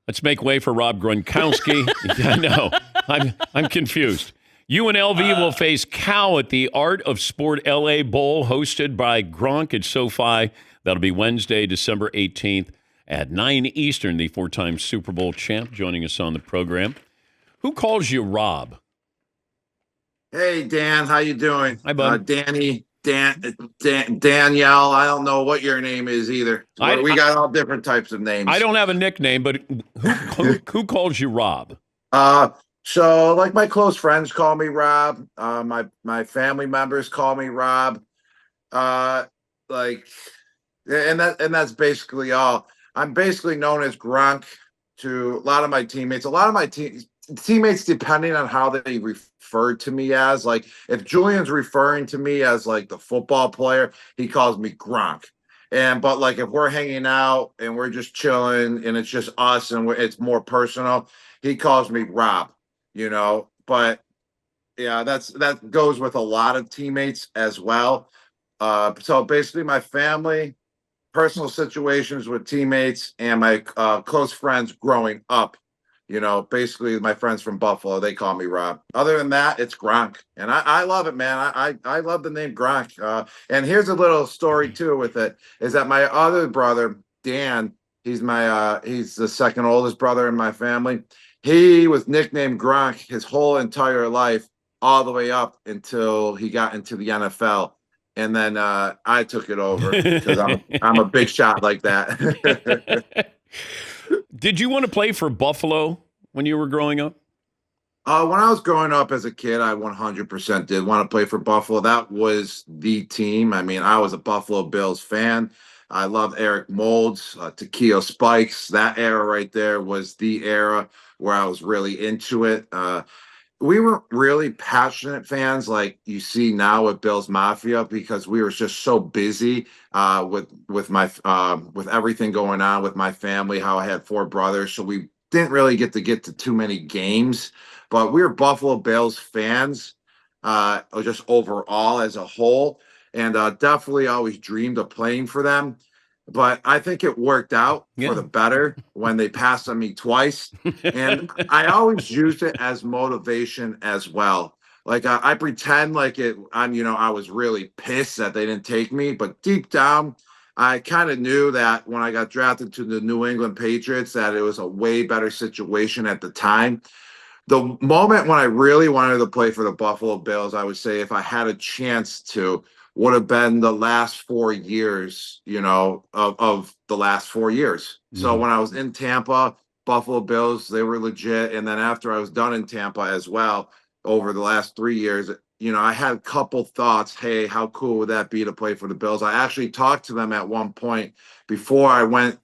Let's make way for Rob Gronkowski. I know. I'm confused. UNLV will face Cal at the Art of Sport LA Bowl, hosted by Gronk at SoFi. That'll be Wednesday, December 18th at 9 Eastern. The four-time Super Bowl champ joining us on the program. Who calls you Rob? Hey, Dan. How you doing? Hi, bud. Danny, Danielle. I don't know what your name is either. We got all different types of names. I don't have a nickname, but who calls you Rob? So like my close friends call me Rob. My family members call me Rob. And that's basically all. I'm basically known as Gronk to a lot of my teammates. A lot of my teammates, depending on how they refer to me as, like if Julian's referring to me as like the football player, he calls me Gronk. But like if we're hanging out and we're just chilling and it's just us and it's more personal, he calls me Rob. But yeah, that goes with a lot of teammates as well. So basically my family, personal situations with teammates, and my close friends growing up, basically my friends from Buffalo, they call me Rob. Other than that, it's Gronk. And I love it, man. I love the name Gronk. And here's a little story too with it, is that my other brother, Dan, he's the second oldest brother in my family. He was nicknamed Gronk his whole entire life, all the way up until he got into the NFL. And then I took it over because I'm a big shot like that. Did you want to play for Buffalo when you were growing up? When I was growing up as a kid, I 100% did want to play for Buffalo. That was the team. I mean, I was a Buffalo Bills fan. I love Eric Moulds, Takeo Spikes. That era right there was the era where I was really into it. We weren't really passionate fans like you see now with Bills Mafia, because we were just so busy with everything going on with my family, how I had 4 brothers. So we didn't really get to too many games, but we were Buffalo Bills fans just overall as a whole. And definitely always dreamed of playing for them. But I think it worked out for the better when they passed on me twice. And I always used it as motivation as well. Like I pretend like I was really pissed that they didn't take me. But deep down, I kind of knew that when I got drafted to the New England Patriots, that it was a way better situation at the time. The moment when I really wanted to play for the Buffalo Bills, I would say if I had a chance to, would have been the last 4 years, of the last 4 years. Mm-hmm. So when I was in Tampa, Buffalo Bills, they were legit. And then after I was done in Tampa as well, over the last 3 years, I had a couple thoughts. Hey, how cool would that be to play for the Bills? I actually talked to them at one point before I went,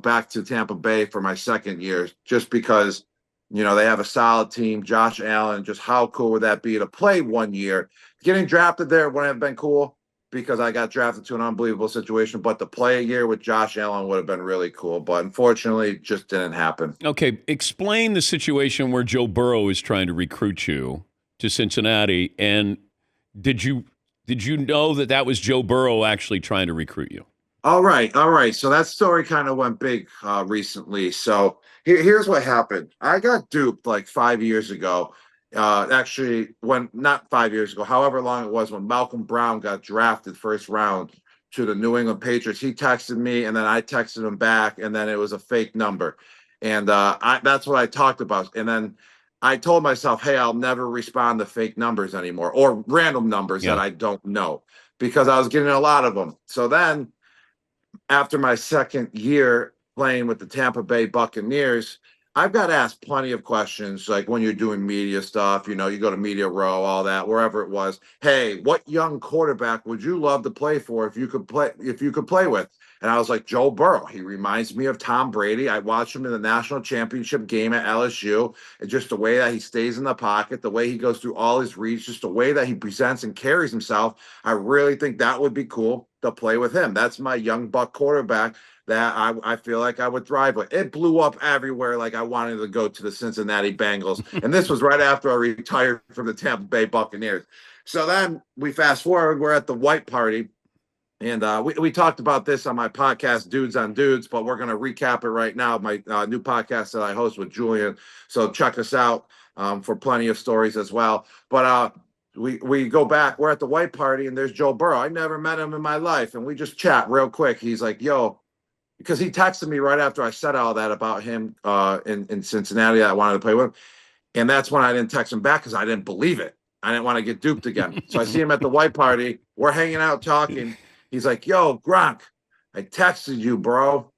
back to Tampa Bay for my second year, just because, they have a solid team, Josh Allen. Just how cool would that be to play 1 year? Getting drafted there wouldn't have been cool because I got drafted to an unbelievable situation, but to play a year with Josh Allen would have been really cool. But unfortunately, it just didn't happen. Okay, explain the situation where Joe Burrow is trying to recruit you to Cincinnati, and did you know that was Joe Burrow actually trying to recruit you? All right. So that story kind of went big recently. So here's what happened. I got duped like 5 years ago. Actually, not 5 years ago, however long it was, when Malcolm Brown got drafted first round to the New England Patriots. He texted me, and then I texted him back, and then it was a fake number. And that's what I talked about. And then I told myself, hey, I'll never respond to fake numbers anymore, or random numbers that I don't know, because I was getting a lot of them. So then after my second year playing with the Tampa Bay Buccaneers, I've got asked plenty of questions, like when you're doing media stuff, you go to Media Row, all that, wherever it was. Hey, what young quarterback would you love to play for if you could play with? And I was like, Joe Burrow. He reminds me of Tom Brady. I watched him in the national championship game at LSU. And just the way that he stays in the pocket, the way he goes through all his reads, just the way that he presents and carries himself. I really think that would be cool to play with him. That's my young buck quarterback that I feel like I would thrive with. It blew up everywhere. Like I wanted to go to the Cincinnati Bengals. And this was right after I retired from the Tampa Bay Buccaneers. So then we fast forward, we're at the white party. And we talked about this on my podcast, Dudes on Dudes, but we're going to recap it right now. My new podcast that I host with Julian. So check us out for plenty of stories as well. But we go back. We're at the white party, and there's Joe Burrow. I never met him in my life, and we just chat real quick. He's like, "Yo," because he texted me right after I said all that about him in Cincinnati that I wanted to play with him. And that's when I didn't text him back because I didn't believe it. I didn't want to get duped again. So I see him at the white party. We're hanging out talking. He's like, "Yo, Gronk, I texted you, bro."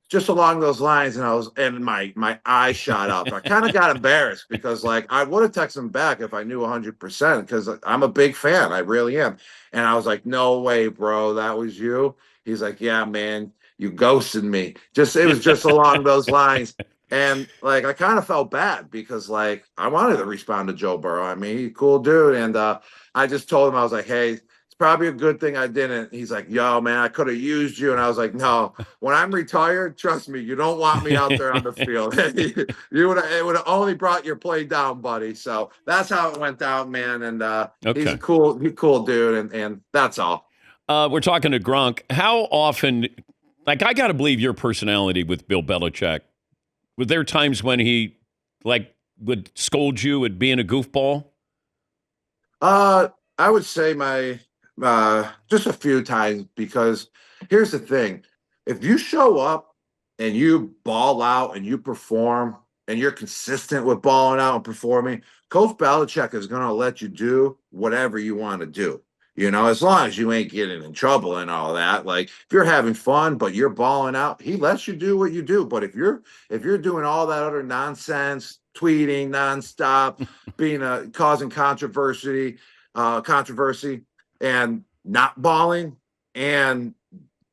Just along those lines. And my eyes shot up. I kind of got embarrassed because like I would have texted him back if I knew 100% because I'm a big fan. I really am. And I was like, "No way, bro. That was you." He's like, "Yeah, man, you ghosted me." It was just along those lines. And like I kind of felt bad because like I wanted to respond to Joe Burrow. I mean, he's a cool dude. And I just told him, I was like, "Hey, it's probably a good thing I didn't." He's like, "Yo, man, I could have used you." And I was like, "No, when I'm retired, trust me, you don't want me out there on the field. It would have only brought your play down, buddy." So that's how it went down, man. And he's a cool dude, and that's all. We're talking to Gronk. How often, like, I got to believe your personality with Bill Belichick. Were there times when he, like, would scold you at being a goofball? I would say my just a few times because here's the thing. If you show up and you ball out and you perform and you're consistent with balling out and performing, Coach Belichick is going to let you do whatever you want to do. As long as you ain't getting in trouble and all that. Like if you're having fun, but you're balling out, he lets you do what you do. But if you're doing all that other nonsense, tweeting nonstop, causing controversy, and not balling and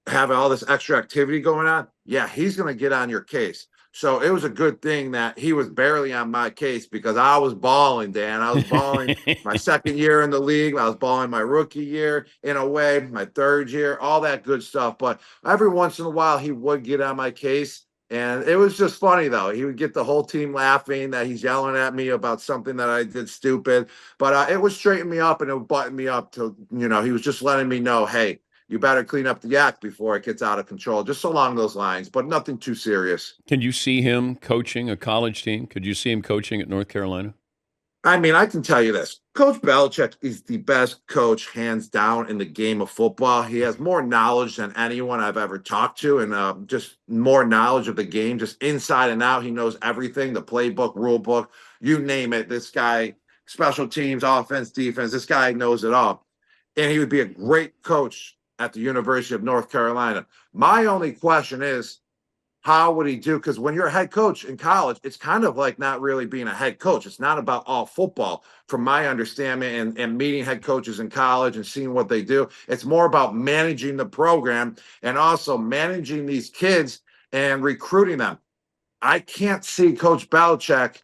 having all this extra activity going on, yeah, he's going to get on your case. So it was a good thing that he was barely on my case because I was balling, Dan. I was balling my second year in the league. I was balling my rookie year in a way, my third year, all that good stuff. But every once in a while, he would get on my case. And it was just funny, though. He would get the whole team laughing that he's yelling at me about something that I did stupid. But it would straighten me up and it would button me up to, he was just letting me know, "Hey, you better clean up the act before it gets out of control," just along those lines, but nothing too serious. Can you see him coaching a college team? Could you see him coaching at North Carolina? I mean, I can tell you this. Coach Belichick is the best coach, hands down, in the game of football. He has more knowledge than anyone I've ever talked to, and just more knowledge of the game, just inside and out. He knows everything, the playbook, rule book, you name it. This guy, special teams, offense, defense, this guy knows it all. And he would be a great coach at the University of North Carolina. My only question is, how would he do? Because when you're a head coach in college, it's kind of like not really being a head coach. It's not about all football, from my understanding, and meeting head coaches in college and seeing what they do. It's more about managing the program and also managing these kids and recruiting them. I can't see Coach Belichick,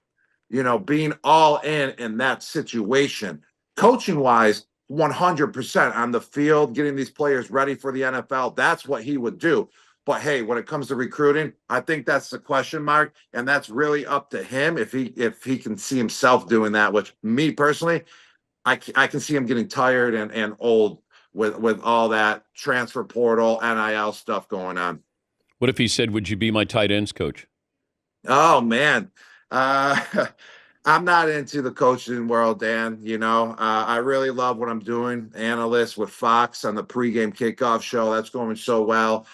being all in that situation. Coaching wise, 100% on the field, getting these players ready for the NFL. That's what he would do. But hey, when it comes to recruiting, I think that's the question mark, and that's really up to him if he can see himself doing that. Which, me personally, I can see him getting tired and old with all that transfer portal, NIL stuff going on. What if he said, "Would you be my tight ends coach"? Oh man, I'm not into the coaching world, Dan. I really love what I'm doing. Analyst with Fox on the pregame kickoff show. That's going so well.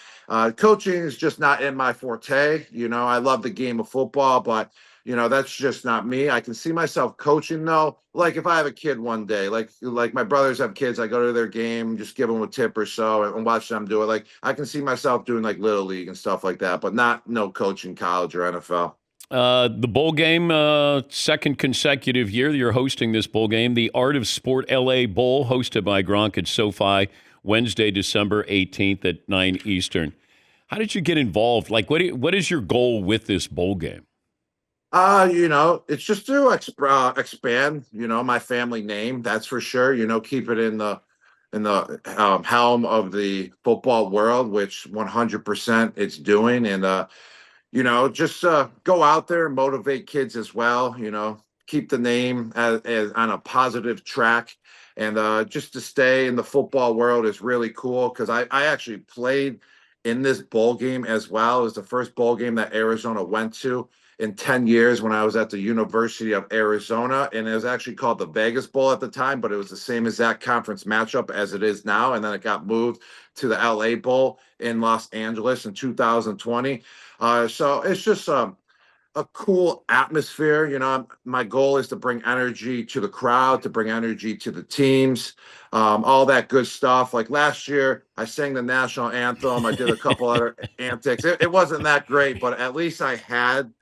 Coaching is just not in my forte. I love the game of football, but that's just not me. I can see myself coaching though. Like if I have a kid one day, like my brothers have kids, I go to their game, just give them a tip or so and watch them do it. Like I can see myself doing like little league and stuff like that, but no coaching college or NFL. The bowl game, second consecutive year you're hosting this bowl game, the Art of Sport LA Bowl, hosted by Gronk at SoFi, Wednesday, December 18th at 9 Eastern. How did you get involved? Like, what is your goal with this bowl game? It's just to expand, my family name. That's for sure. Keep it in the helm of the football world, which 100% it's doing, and just go out there and motivate kids as well. Keep the name as on a positive track. And just to stay in the football world is really cool because I actually played in this bowl game as well. It was the first bowl game that Arizona went to in 10 years when I was at the University of Arizona. And it was actually called the Vegas Bowl at the time, but it was the same exact conference matchup as it is now. And then it got moved to the LA Bowl in Los Angeles in 2020. So it's just a cool atmosphere. My goal is to bring energy to the crowd, to bring energy to the teams, all that good stuff. Like last year, I sang the national anthem. I did a couple other antics. It wasn't that great, but at least I had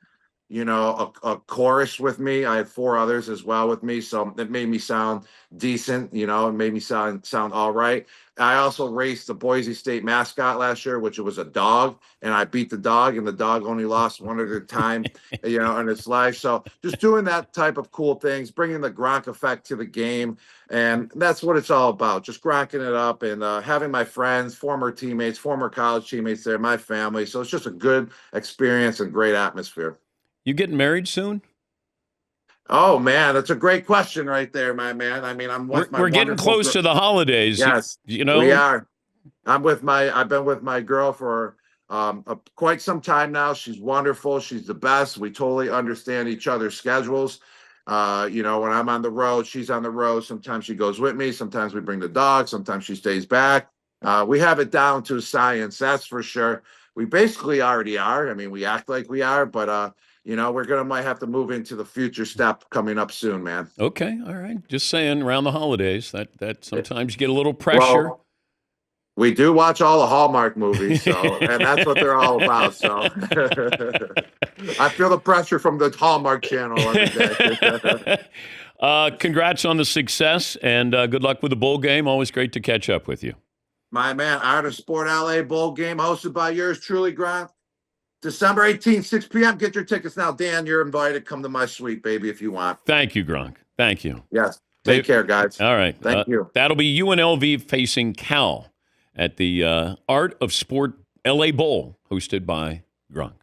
a chorus with me. I had four others as well with me, so it made me sound decent. It made me sound all right. I also raced the Boise State mascot last year, which was a dog, and I beat the dog, and the dog only lost one at a time, in its life. So just doing that type of cool things, bringing the Gronk effect to the game, and that's what it's all about. Just gronking it up and having my friends, former teammates, former college teammates there, my family. So it's just a good experience and great atmosphere. You getting married soon? Oh man, that's a great question right there, my man. I mean, I'm with my We're getting close to the holidays. Yes, we are. I've been with my girl for quite some time now. She's wonderful. She's the best. We totally understand each other's schedules. When I'm on the road, she's on the road. Sometimes she goes with me. Sometimes we bring the dog. Sometimes she stays back. We have it down to science, that's for sure. We basically already are. I mean, we act like we are, but might have to move into the future step coming up soon, man. Okay, all right. Just saying, around the holidays, that sometimes you get a little pressure. Well, we do watch all the Hallmark movies, and that's what they're all about. So I feel the pressure from the Hallmark channel every day. Congrats on the success, and good luck with the bowl game. Always great to catch up with you. My man, Art of Sport LA Bowl game hosted by yours truly, Gronk. December 18th, 6 p.m. Get your tickets now. Dan, you're invited. Come to my suite, baby, if you want. Thank you, Gronk. Thank you. Yes. Take care, guys. All right. Thank you. That'll be UNLV facing Cal at the Art of Sport LA Bowl hosted by Gronk.